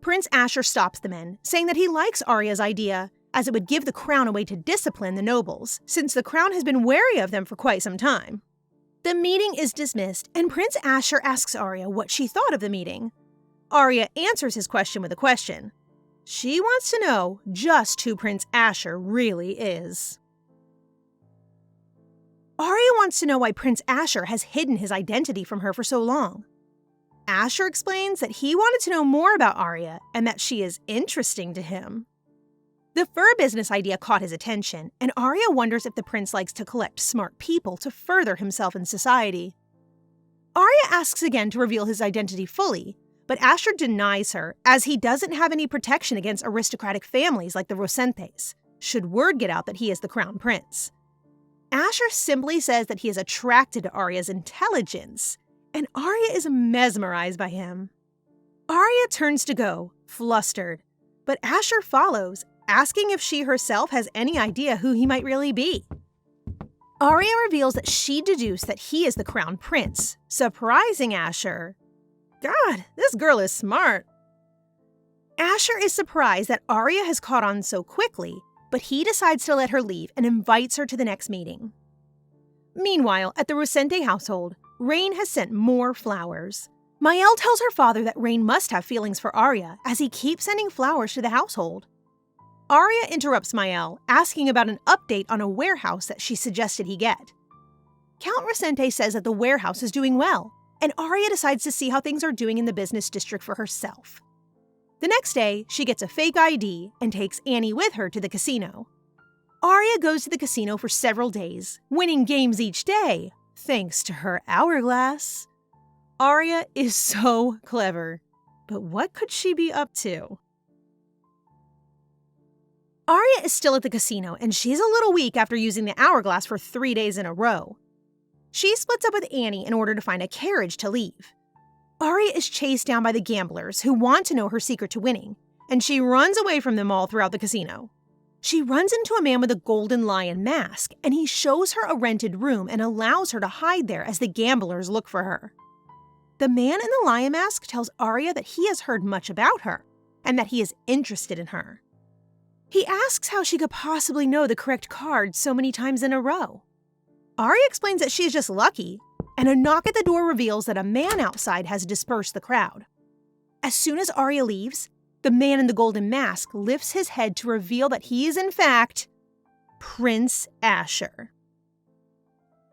A: Prince Asher stops the men, saying that he likes Aria's idea, as it would give the crown a way to discipline the nobles, since the crown has been wary of them for quite some time. The meeting is dismissed, and Prince Asher asks Aria what she thought of the meeting. Aria answers his question with a question. She wants to know just who Prince Asher really is. Aria wants to know why Prince Asher has hidden his identity from her for so long. Asher explains that he wanted to know more about Aria and that she is interesting to him. The fur business idea caught his attention, and Aria wonders if the prince likes to collect smart people to further himself in society. Aria asks again to reveal his identity fully, but Asher denies her, as he doesn't have any protection against aristocratic families like the Rosentes, should word get out that he is the crown prince. Asher simply says that he is attracted to Aria's intelligence, and Aria is mesmerized by him. Aria turns to go, flustered, but Asher follows, asking if she herself has any idea who he might really be. Aria reveals that she deduced that he is the crown prince, surprising Asher. God, this girl is smart. Asher is surprised that Aria has caught on so quickly, but he decides to let her leave and invites her to the next meeting. Meanwhile, at the Rosente household, Rain has sent more flowers. Mael tells her father that Rain must have feelings for Aria, as he keeps sending flowers to the household. Aria interrupts Mael, asking about an update on a warehouse that she suggested he get. Count Rosente says that the warehouse is doing well, and Aria decides to see how things are doing in the business district for herself. The next day, she gets a fake ID and takes Annie with her to the casino. Aria goes to the casino for several days, winning games each day, thanks to her hourglass. Aria is so clever, but what could she be up to? Aria is still at the casino, and she's a little weak after using the hourglass for 3 days in a row. She splits up with Annie in order to find a carriage to leave. Aria is chased down by the gamblers who want to know her secret to winning, and she runs away from them all throughout the casino. She runs into a man with a golden lion mask, and he shows her a rented room and allows her to hide there as the gamblers look for her. The man in the lion mask tells Aria that he has heard much about her, and that he is interested in her. He asks how she could possibly know the correct card so many times in a row. Aria explains that she is just lucky, and a knock at the door reveals that a man outside has dispersed the crowd. As soon as Aria leaves, the man in the golden mask lifts his head to reveal that he is in fact Prince Asher.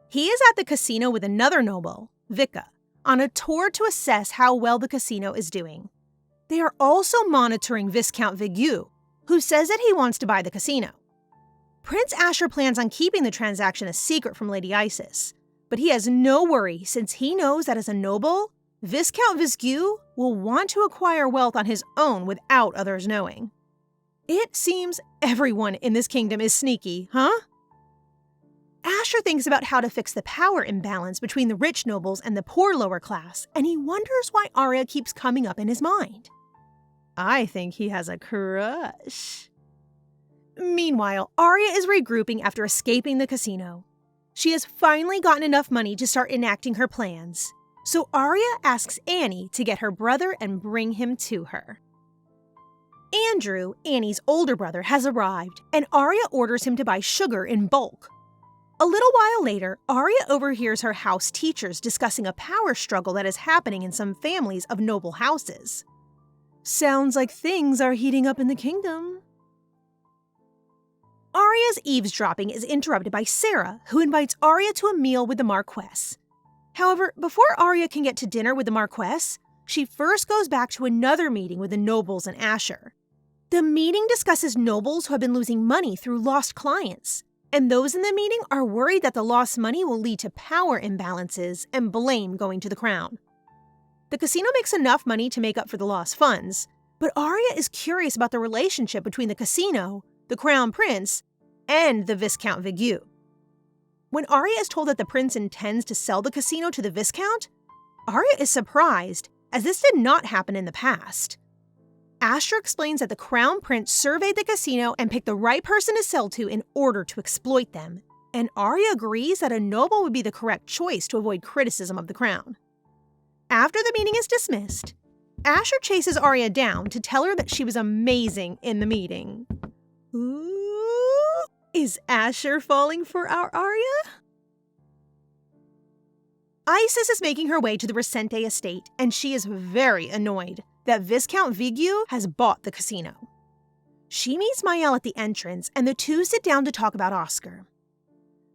A: He is at the casino with another noble, Vika, on a tour to assess how well the casino is doing. They are also monitoring Viscount Vigu, who says that he wants to buy the casino. Prince Asher plans on keeping the transaction a secret from Lady Isis, but he has no worry since he knows that as a noble, Viscount Visgu will want to acquire wealth on his own without others knowing. It seems everyone in this kingdom is sneaky, huh? Asher thinks about how to fix the power imbalance between the rich nobles and the poor lower class, and he wonders why Aria keeps coming up in his mind. I think he has a crush. Meanwhile, Aria is regrouping after escaping the casino. She has finally gotten enough money to start enacting her plans, so Aria asks Annie to get her brother and bring him to her. Andrew, Annie's older brother, has arrived, and Aria orders him to buy sugar in bulk. A little while later, Aria overhears her house teachers discussing a power struggle that is happening in some families of noble houses. Sounds like things are heating up in the kingdom. Aria's eavesdropping is interrupted by Sarah, who invites Aria to a meal with the Marquess. However, before Aria can get to dinner with the Marquess, she first goes back to another meeting with the nobles and Asher. The meeting discusses nobles who have been losing money through lost clients, and those in the meeting are worried that the lost money will lead to power imbalances and blame going to the crown. The casino makes enough money to make up for the lost funds, but Aria is curious about the relationship between the casino, the crown prince, and the Viscount Vigu. When Aria is told that the prince intends to sell the casino to the Viscount, Aria is surprised, as this did not happen in the past. Asher explains that the Crown Prince surveyed the casino and picked the right person to sell to in order to exploit them, and Aria agrees that a noble would be the correct choice to avoid criticism of the crown. After the meeting is dismissed, Asher chases Aria down to tell her that she was amazing in the meeting. Ooh, is Asher falling for our Aria? Isis is making her way to the Resente estate, and she is very annoyed that Viscount Vigu has bought the casino. She meets Mael at the entrance, and the two sit down to talk about Oscar.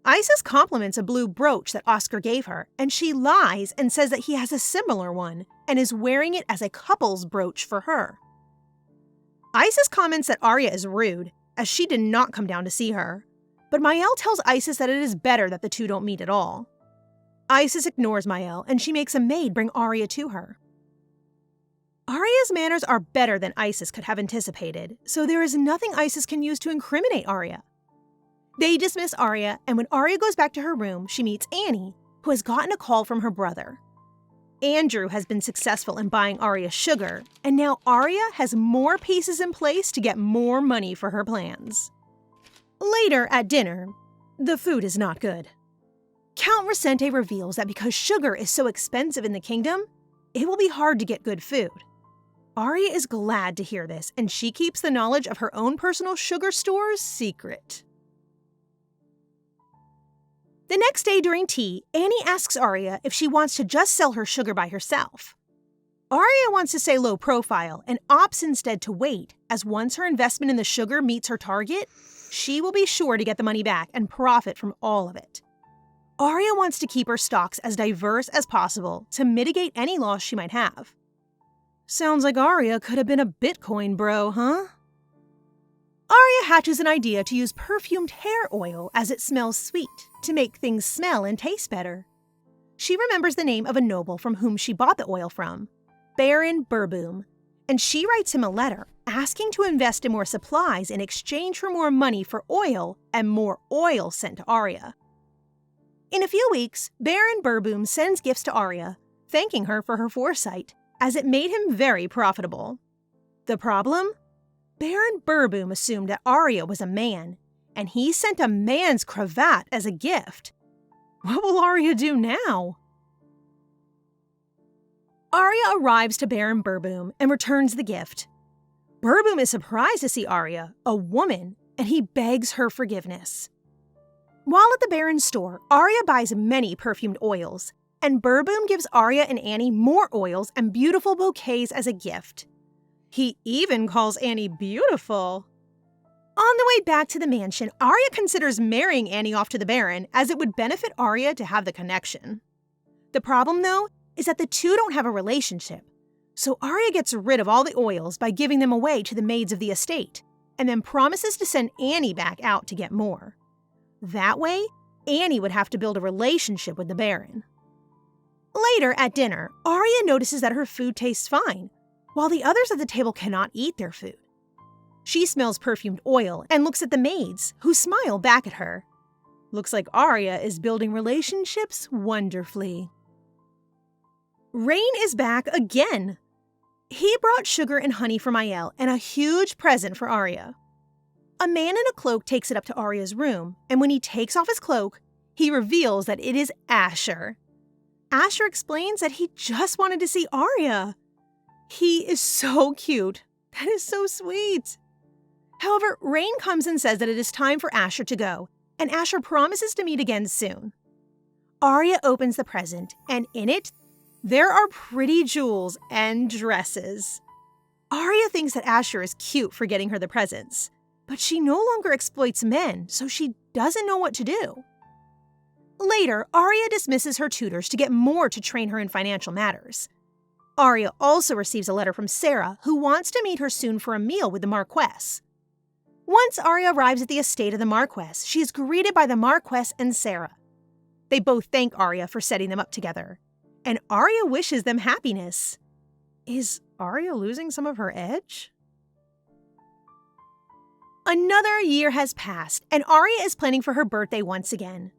A: Isis compliments a blue brooch that Oscar gave her, and she lies and says that he has a similar one and is wearing it as a couple's brooch for her. Isis comments that Aria is rude, as she did not come down to see her, but Mael tells Isis that it is better that the two don't meet at all. Isis ignores Mael, and she makes a maid bring Aria to her. Aria's manners are better than Isis could have anticipated, so there is nothing Isis can use to incriminate Aria. They dismiss Aria, and when Aria goes back to her room, she meets Annie, who has gotten a call from her brother. Andrew has been successful in buying Aria sugar, and now Aria has more pieces in place to get more money for her plans. Later at dinner, the food is not good. Count Resente reveals that because sugar is so expensive in the kingdom, it will be hard to get good food. Aria is glad to hear this, and she keeps the knowledge of her own personal sugar stores secret. The next day during tea, Annie asks Aria if she wants to just sell her sugar by herself. Aria wants to stay low profile and opts instead to wait, as once her investment in the sugar meets her target, she will be sure to get the money back and profit from all of it. Aria wants to keep her stocks as diverse as possible to mitigate any loss she might have. Sounds like Aria could have been a Bitcoin bro, huh? Aria hatches an idea to use perfumed hair oil as it smells sweet to make things smell and taste better. She remembers the name of a noble from whom she bought the oil from, Baron Burboom, and she writes him a letter asking to invest in more supplies in exchange for more money for oil and more oil sent to Aria. In a few weeks, Baron Burboom sends gifts to Aria, thanking her for her foresight, as it made him very profitable. The problem? Baron Burboom assumed that Aria was a man, and he sent a man's cravat as a gift. What will Aria do now? Aria arrives to Baron Burboom and returns the gift. Burboom is surprised to see Aria, a woman, and he begs her forgiveness. While at the Baron's store, Aria buys many perfumed oils, and Burboom gives Aria and Annie more oils and beautiful bouquets as a gift. He even calls Annie beautiful. On the way back to the mansion, Aria considers marrying Annie off to the Baron, as it would benefit Aria to have the connection. The problem, though, is that the two don't have a relationship, so Aria gets rid of all the oils by giving them away to the maids of the estate, and then promises to send Annie back out to get more. That way, Annie would have to build a relationship with the Baron. Later, at dinner, Aria notices that her food tastes fine, while the others at the table cannot eat their food. She smells perfumed oil and looks at the maids, who smile back at her. Looks like Aria is building relationships wonderfully. Rain is back again. He brought sugar and honey for Mael and a huge present for Aria. A man in a cloak takes it up to Aria's room, and when he takes off his cloak, he reveals that it is Asher. Asher explains that he just wanted to see Aria. He is so cute. That is so sweet. However, Rain comes and says that it is time for Asher to go, and Asher promises to meet again soon. Aria opens the present, and in it, there are pretty jewels and dresses. Aria thinks that Asher is cute for getting her the presents, but she no longer exploits men, so she doesn't know what to do. Later, Aria dismisses her tutors to get more to train her in financial matters. Aria also receives a letter from Sarah, who wants to meet her soon for a meal with the Marquess. Once Aria arrives at the estate of the Marquess, she is greeted by the Marquess and Sarah. They both thank Aria for setting them up together, and Aria wishes them happiness. Is Aria losing some of her edge? Another year has passed, and Aria is planning for her birthday once again.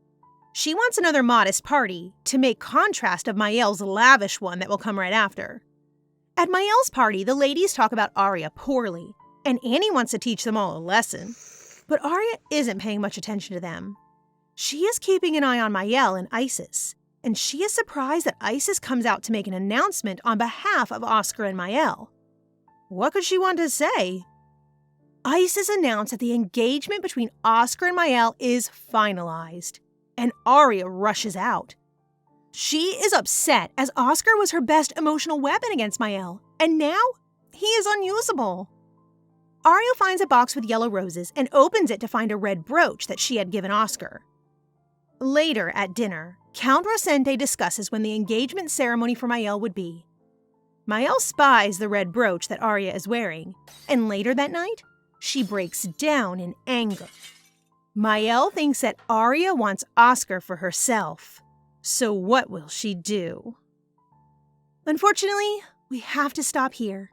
A: She wants another modest party to make contrast of Mael's lavish one that will come right after. At Mael's party, the ladies talk about Aria poorly, and Annie wants to teach them all a lesson. But Aria isn't paying much attention to them. She is keeping an eye on Mael and Isis, and she is surprised that Isis comes out to make an announcement on behalf of Oscar and Mael. What could she want to say? Isis announced that the engagement between Oscar and Mael is finalized, and Aria rushes out. She is upset as Oscar was her best emotional weapon against Mael, and now he is unusable. Aria finds a box with yellow roses and opens it to find a red brooch that she had given Oscar. Later at dinner, Count Rosente discusses when the engagement ceremony for Mael would be. Mael spies the red brooch that Aria is wearing, and later that night, she breaks down in anger. Mael thinks that Aria wants Oscar for herself, so what will she do? Unfortunately, we have to stop here.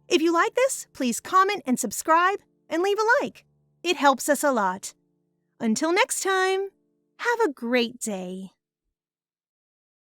A: If you like this, please comment and subscribe and leave a like. It helps us a lot. Until next time, have a great day.